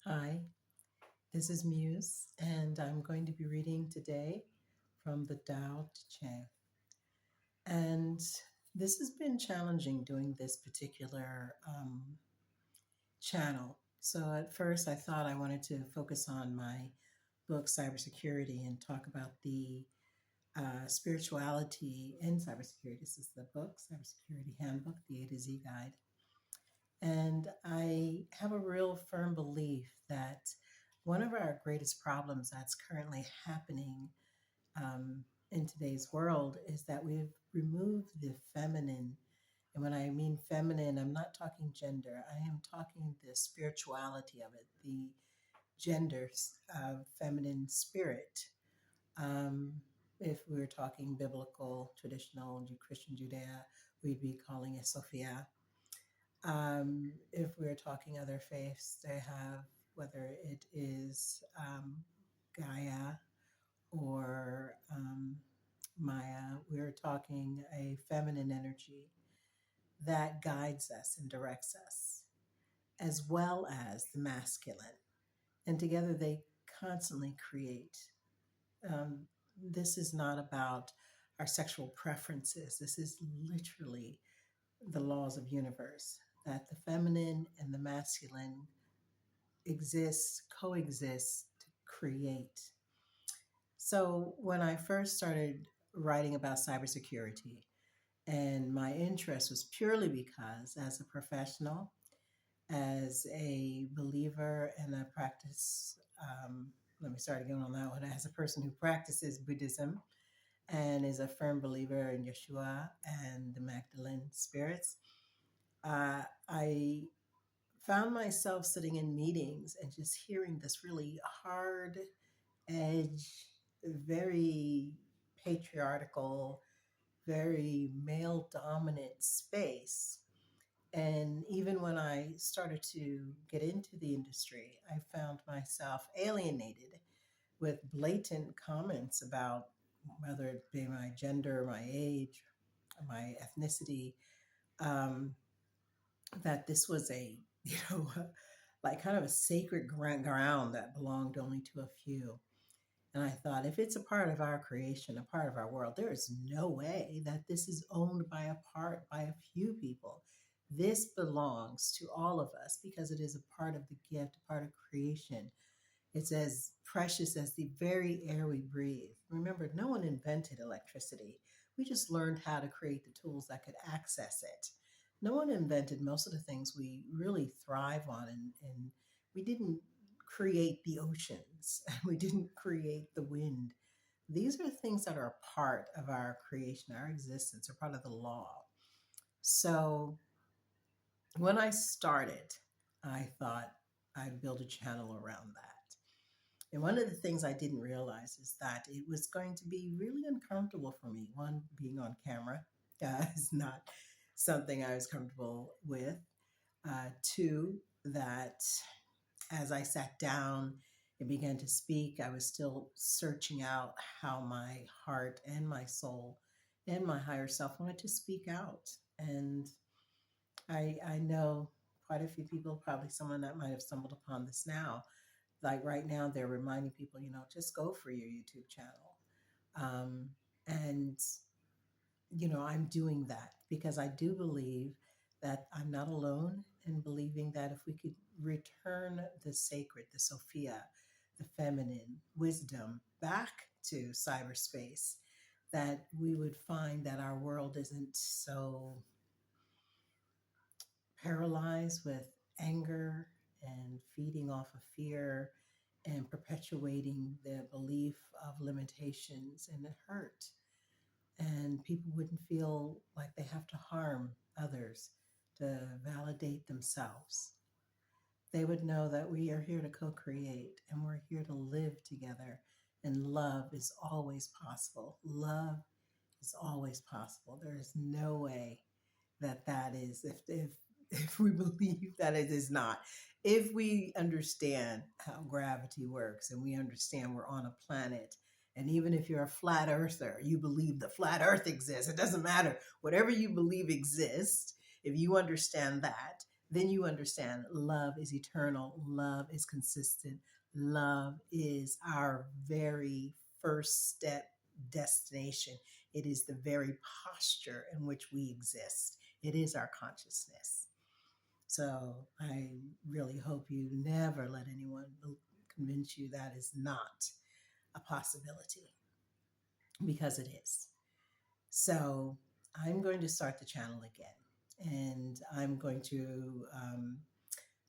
Hi, this is Muse, and I'm going to be reading today from the Tao Te Ching. And this has been challenging doing this particular channel. So at first, I thought I wanted to focus on my book, Cybersecurity, and talk about the spirituality in cybersecurity. This is the book, Cybersecurity Handbook, the A to Z Guide. And I have a real firm belief that one of our greatest problems that's currently happening in today's world is that we've removed the feminine. And when I mean feminine, I'm not talking gender, I am talking the spirituality of it, the gender of feminine spirit. Um, if we were talking biblical, traditional Christian Judea, we'd be calling it Sophia. If we're talking other faiths, they have, whether it is Gaia or Maya, we're talking a feminine energy that guides us and directs us, as well as the masculine. And together they constantly create. Um, this is not about our sexual preferences. This is literally the laws of universe that the feminine and the masculine exist, coexist to create. So when I first started writing about cybersecurity, and my interest was purely because as a professional, as a believer and a practice, let me start again on that one, as a person who practices Buddhism and is a firm believer in Yeshua and the Magdalene spirits, I found myself sitting in meetings and just hearing this really hard edge, very patriarchal, very male dominant space. And even when I started to get into the industry, I found myself alienated with blatant comments about whether it be my gender, my age, my ethnicity, um, that this was a, you know, like kind of a sacred ground that belonged only to a few. And I thought, if it's a part of our creation, a part of our world, there is no way that this is owned by a few people. This belongs to all of us because it is a part of the gift, a part of creation. It's as precious as the very air we breathe. Remember, no one invented electricity. We just learned how to create the tools that could access it. No one invented most of the things we really thrive on, and we didn't create the oceans, we didn't create the wind. These are things that are a part of our creation, our existence, are part of the law. So when I started, I thought I'd build a channel around that. And one of the things I didn't realize is that it was going to be really uncomfortable for me. One, being on camera is not something I was comfortable with. Two, that as I sat down and began to speak, I was still searching out how my heart and my soul and my higher self wanted to speak out. And I know quite a few people, probably someone that might have stumbled upon this now, like right now they're reminding people, just go for your YouTube channel. And I'm doing that because I do believe that I'm not alone in believing that if we could return the sacred, the Sophia, the feminine wisdom back to cyberspace, that we would find that our world isn't so paralyzed with anger and feeding off of fear and perpetuating the belief of limitations and hurt. And people wouldn't feel like they have to harm others to validate themselves. They would know that we are here to co create and we're here to live together. And love is always possible. Love is always possible. There is no way that is, if we believe that it is not. If we understand how gravity works and we understand we're on a planet, and even if you're a flat earther, you believe the flat earth exists, it doesn't matter. Whatever you believe exists, if you understand that, then you understand love is eternal, love is consistent, love is our very first step destination. It is the very posture in which we exist, it is our consciousness. So I really hope you never let anyone convince you that is not a possibility, because it is. So I'm going to start the channel again, and I'm going to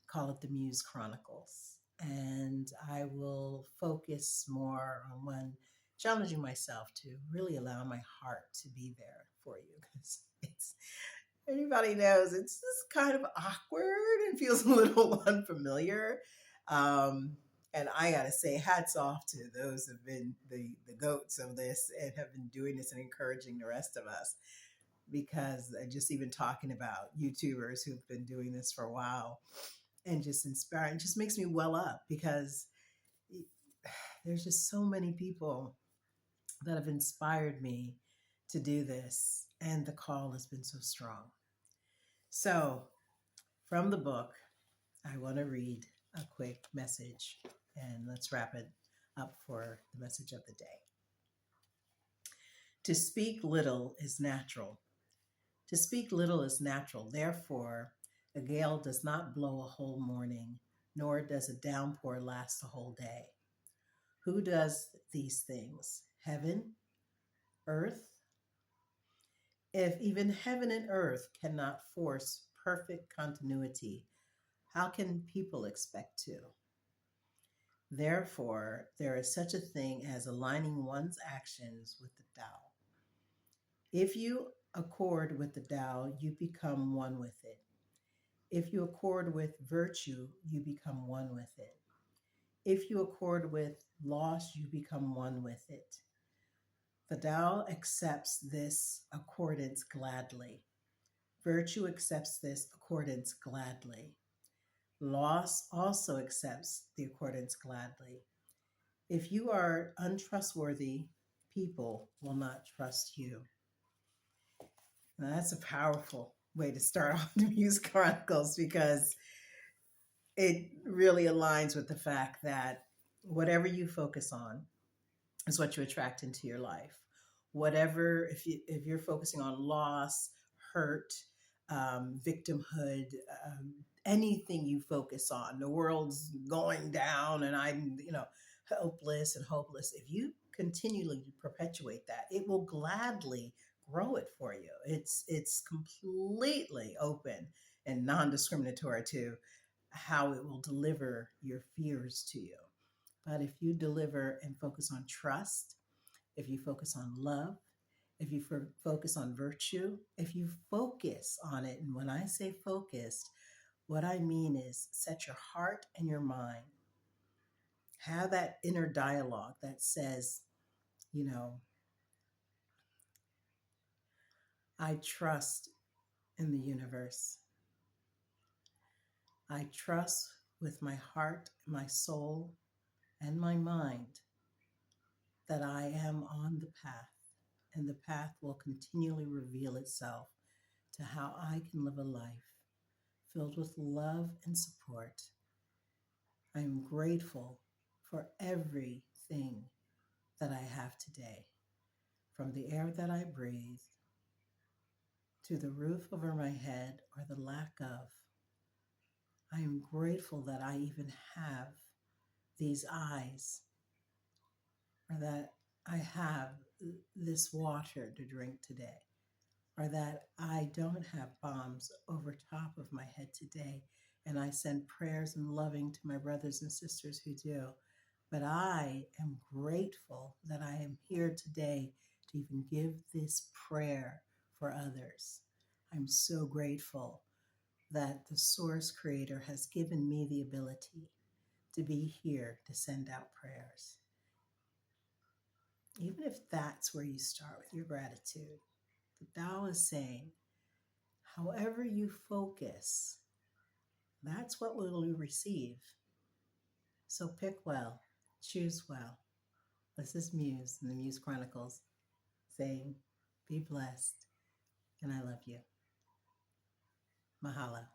call it the Muse Chronicles. And I will focus more on one, challenging myself to really allow my heart to be there for you, because it's, anybody knows it's just kind of awkward and feels a little unfamiliar. Um, and I gotta say, hats off to those who've been the goats of this and have been doing this and encouraging the rest of us. Because just even talking about YouTubers who've been doing this for a while and just inspiring, just makes me well up, because there's just so many people that have inspired me to do this, and the call has been so strong. So, from the book, I want to read a quick message, and let's wrap it up for the message of the day. To speak little is natural. To speak little is natural. Therefore, a gale does not blow a whole morning, nor does a downpour last a whole day. Who does these things? Heaven? Earth? If even heaven and earth cannot force perfect continuity, how can people expect to? Therefore, there is such a thing as aligning one's actions with the Tao. If you accord with the Tao, you become one with it. If you accord with virtue, you become one with it. If you accord with loss, you become one with it. The Tao accepts this accordance gladly. Virtue accepts this accordance gladly. Loss also accepts the accordance gladly. If you are untrustworthy, people will not trust you. Now, that's a powerful way to start off the Muse Chronicles, because it really aligns with the fact that whatever you focus on is what you attract into your life. Whatever, if you're focusing on loss, hurt, victimhood, anything you focus on, the world's going down, and I'm helpless and hopeless. If you continually perpetuate that, it will gladly grow it for you. It's completely open and non-discriminatory to how it will deliver your fears to you. But if you deliver and focus on trust, if you focus on love, if you focus on virtue, if you focus on it, and when I say focused, what I mean is set your heart and your mind, have that inner dialogue that says, you know, I trust in the universe. I trust with my heart, my soul, and my mind that I am on the path, and the path will continually reveal itself to how I can live a life filled with love and support. I am grateful for everything that I have today, from the air that I breathe to the roof over my head or the lack of. I am grateful that I even have these eyes, or that I have this water to drink today, or that I don't have bombs over top of my head today. And I send prayers and loving to my brothers and sisters who do. But I am grateful that I am here today to even give this prayer for others. I'm so grateful that the Source Creator has given me the ability to be here to send out prayers. Even if that's where you start with your gratitude, the Tao is saying, however you focus, that's what will you receive. So pick well, choose well. This is Muse in the Muse Chronicles saying, be blessed, and I love you. Mahalo.